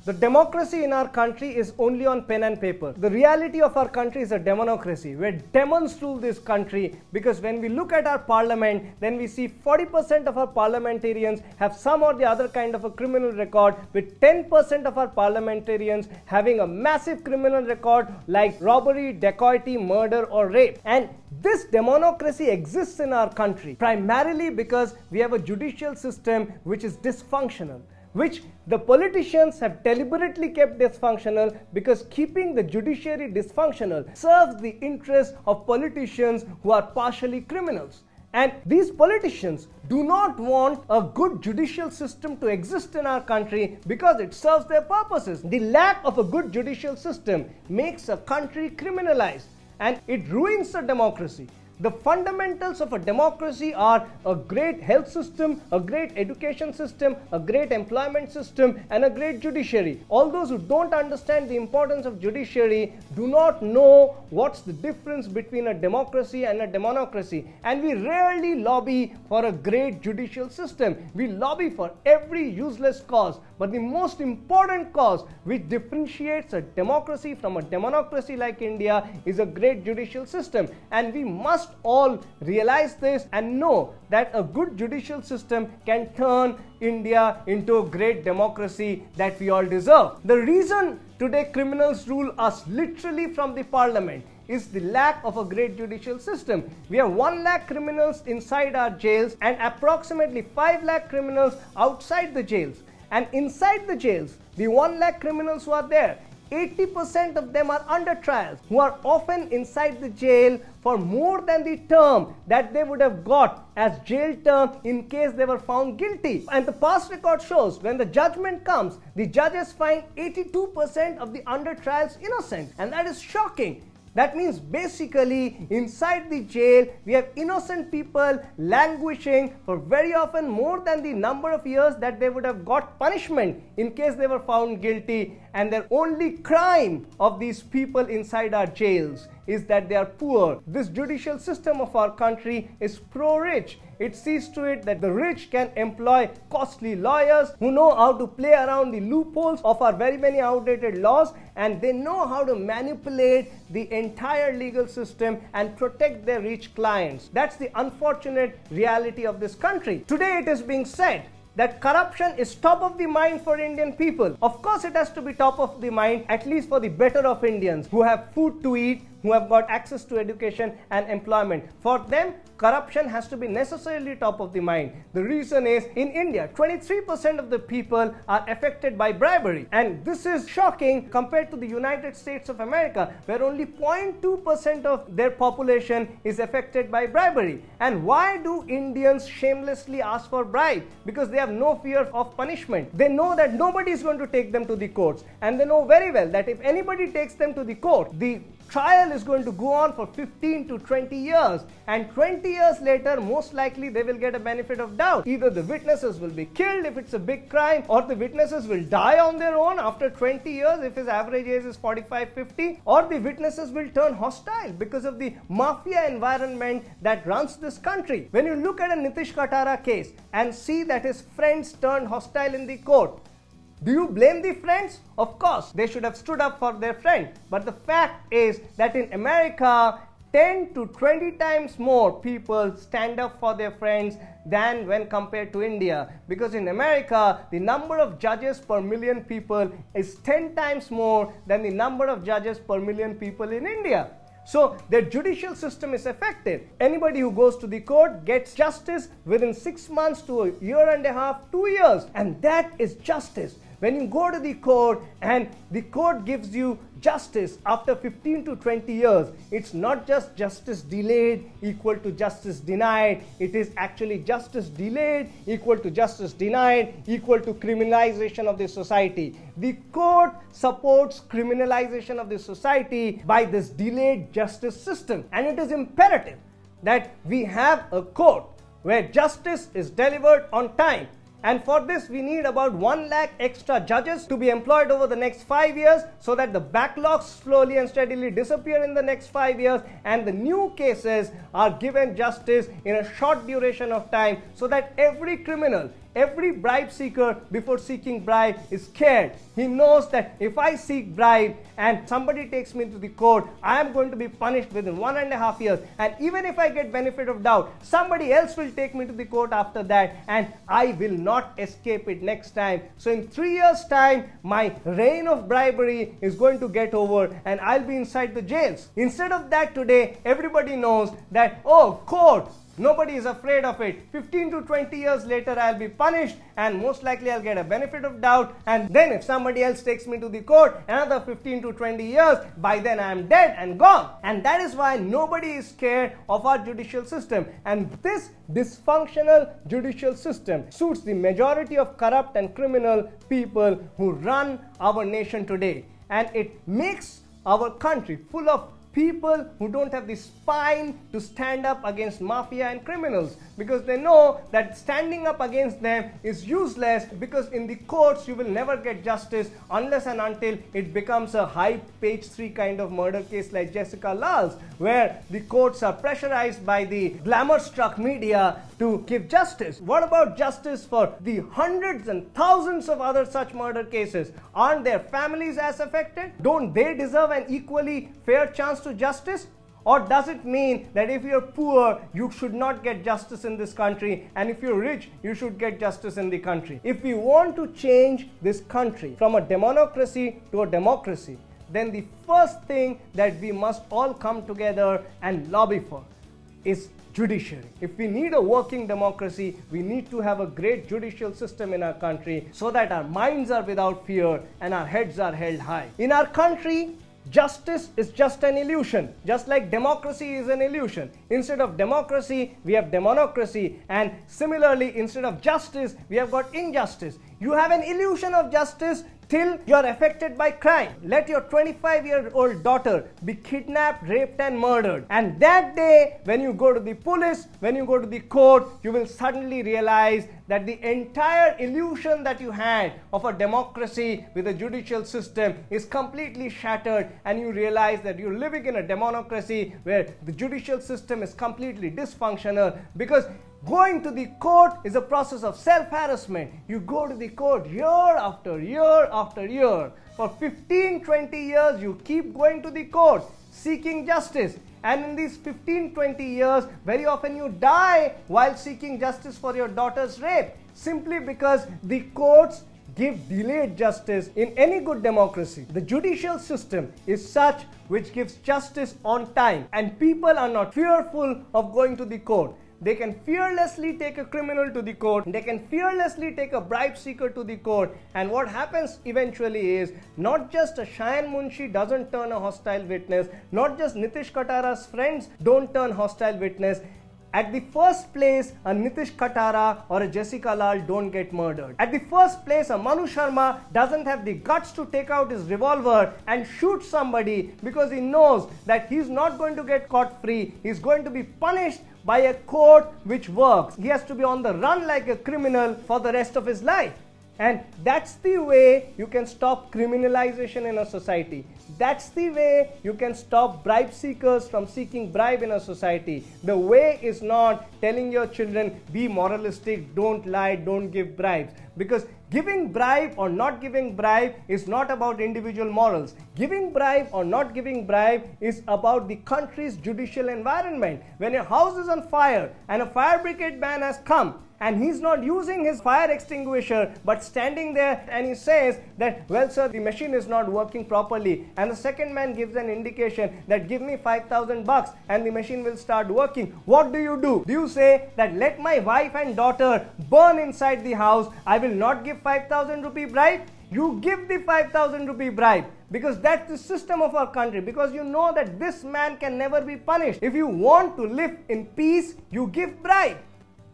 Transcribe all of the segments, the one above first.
The democracy in our country is only on pen and paper. The reality of our country is a democracy, where demons rule this country, because when we look at our parliament, then we see 40% of our parliamentarians have some or the other kind of a criminal record, with 10% of our parliamentarians having a massive criminal record like robbery, dacoity, murder or rape. And this democracy exists in our country primarily because we have a judicial system which is dysfunctional, which the politicians have deliberately kept dysfunctional, because keeping the judiciary dysfunctional serves the interests of politicians who are partially criminals. And these politicians do not want a good judicial system to exist in our country because it serves their purposes. The lack of a good judicial system makes a country criminalized and it ruins the democracy. The fundamentals of a democracy are a great health system, a great education system, a great employment system, and a great judiciary. All those who don't understand the importance of judiciary do not know what's the difference between a democracy and a demonocracy. And we rarely lobby for a great judicial system. We lobby for every useless cause. But the most important cause which differentiates a democracy from a demonocracy like India is a great judicial system. And we must all realize this and know that a good judicial system can turn India into a great democracy that we all deserve. The reason today criminals rule us literally from the parliament is the lack of a great judicial system. We have 1 lakh criminals inside our jails and approximately 5 lakh criminals outside the jails. And inside the jails, the 1 lakh criminals who are there, 80% of them are under trials, who are often inside the jail for more than the term that they would have got as jail term in case they were found guilty. And the past record shows when the judgment comes, the judges find 82% of the under trials innocent. And that is shocking. That means basically inside the jail we have innocent people languishing for very often more than the number of years that they would have got punishment in case they were found guilty, and their only crime of these people inside our jails is that they are poor. This judicial system of our country is pro-rich. It sees to it that the rich can employ costly lawyers who know how to play around the loopholes of our very many outdated laws, and they know how to manipulate the entire legal system and protect their rich clients. That's the unfortunate reality of this country. Today it is being said that corruption is top of the mind for Indian people. Of course it has to be top of the mind, at least for the better of Indians who have food to eat, who have got access to education and employment. For them, corruption has to be necessarily top of the mind. The reason is, in India, 23% of the people are affected by bribery. And this is shocking compared to the United States of America, where only 0.2% of their population is affected by bribery. And why do Indians shamelessly ask for bribe? Because they have no fear of punishment. They know that nobody is going to take them to the courts. And they know very well that if anybody takes them to the court, the trial is going to go on for 15 to 20 years, and 20 years later most likely they will get a benefit of doubt. Either the witnesses will be killed if it's a big crime, or the witnesses will die on their own after 20 years if his average age is 45-50, or the witnesses will turn hostile because of the mafia environment that runs this country. When you look at a Nitish Katara case and see that his friends turned hostile in the court, do you blame the friends? Of course, they should have stood up for their friend. But the fact is that in America, 10 to 20 times more people stand up for their friends than when compared to India. Because in America, the number of judges per million people is 10 times more than the number of judges per million people in India. So their judicial system is effective. Anybody who goes to the court gets justice within 6 months to a year and a half, 2 years. And that is justice. When you go to the court and the court gives you justice after 15 to 20 years, it's not just justice delayed equal to justice denied. It is actually justice delayed equal to justice denied equal to criminalization of the society. The court supports criminalization of the society by this delayed justice system. And it is imperative that we have a court where justice is delivered on time. And for this, we need about 1 lakh extra judges to be employed over the next 5 years, so that the backlogs slowly and steadily disappear in the next 5 years, and the new cases are given justice in a short duration of time, so that every criminal, every bribe seeker before seeking bribe is scared. He knows that if I seek bribe and somebody takes me to the court, I am going to be punished within 1.5 years. And even if I get benefit of doubt, somebody else will take me to the court after that, and I will not escape it next time. So in 3 years' time, my reign of bribery is going to get over and I'll be inside the jails. Instead of that, today, everybody knows that, oh, court, nobody is afraid of it. 15 to 20 years later, I'll be punished and most likely I'll get a benefit of doubt. And then if somebody else takes me to the court, another 15 to 20 years, by then I am dead and gone. And that is why nobody is scared of our judicial system. And this dysfunctional judicial system suits the majority of corrupt and criminal people who run our nation today. And it makes our country full of people who don't have the spine to stand up against mafia and criminals, because they know that standing up against them is useless, because in the courts you will never get justice unless and until it becomes a high page 3 kind of murder case like Jessica Lal's, where the courts are pressurized by the glamour-struck media to give justice. What about justice for the hundreds and thousands of other such murder cases? Aren't their families as affected? Don't they deserve an equally fair chance to justice? Or does it mean that if you're poor, you should not get justice in this country, and if you're rich, you should get justice in the country? If we want to change this country from a demonocracy to a democracy, then the first thing that we must all come together and lobby for is judiciary. If we need a working democracy, we need to have a great judicial system in our country so that our minds are without fear and our heads are held high. In our country, justice is just an illusion, just like democracy is an illusion. Instead of democracy, we have demonocracy, and similarly, instead of justice, we have got injustice. You have an illusion of justice till you are affected by crime. Let your 25-year-old daughter be kidnapped, raped and murdered, and that day when you go to the police, when you go to the court, you will suddenly realize that the entire illusion that you had of a democracy with a judicial system is completely shattered, and you realize that you're living in a democracy where the judicial system is completely dysfunctional, because going to the court is a process of self-harassment. You go to the court year after year after year. For 15-20 years, you keep going to the court seeking justice. And in these 15-20 years, very often you die while seeking justice for your daughter's rape, simply because the courts give delayed justice. In any good democracy, the judicial system is such which gives justice on time, and people are not fearful of going to the court. They can fearlessly take a criminal to the court. They can fearlessly take a bribe seeker to the court. And what happens eventually is, not just a Shayan Munshi doesn't turn a hostile witness, not just Nitish Katara's friends don't turn hostile witness. At the first place, a Nitish Katara or a Jessica Lal don't get murdered. At the first place, a Manu Sharma doesn't have the guts to take out his revolver and shoot somebody, because he knows that he's not going to get caught free. He's going to be punished by a court which works. He has to be on the run like a criminal for the rest of his life. And that's the way you can stop criminalization in a society. That's the way you can stop bribe seekers from seeking bribe in a society. The way is not telling your children, be moralistic, don't lie, don't give bribes. Because giving bribe or not giving bribe is not about individual morals. Giving bribe or not giving bribe is about the country's judicial environment. When your house is on fire and a fire brigade man has come, and he's not using his fire extinguisher but standing there, and he says that, well sir, the machine is not working properly, and the second man gives an indication that give me 5,000 bucks and the machine will start working. What do? Do you say that let my wife and daughter burn inside the house, I will not give 5,000 rupee bribe? You give the 5,000 rupee bribe, because that's the system of our country, because you know that this man can never be punished. If you want to live in peace, you give bribe.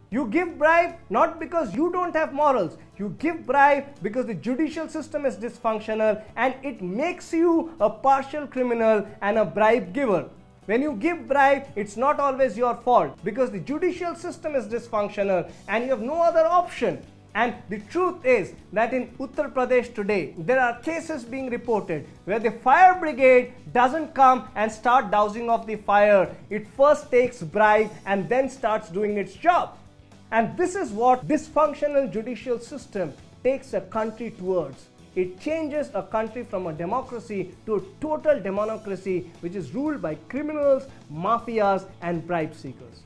You give bribe not because you don't have morals. You give bribe because the judicial system is dysfunctional and it makes you a partial criminal and a bribe giver. When you give bribe, it's not always your fault, because the judicial system is dysfunctional and you have no other option. And the truth is that in Uttar Pradesh today, there are cases being reported where the fire brigade doesn't come and start dousing off the fire. It first takes bribe and then starts doing its job. And this is what dysfunctional judicial system takes a country towards. It changes a country from a democracy to a total democracy which is ruled by criminals, mafias and bribe seekers.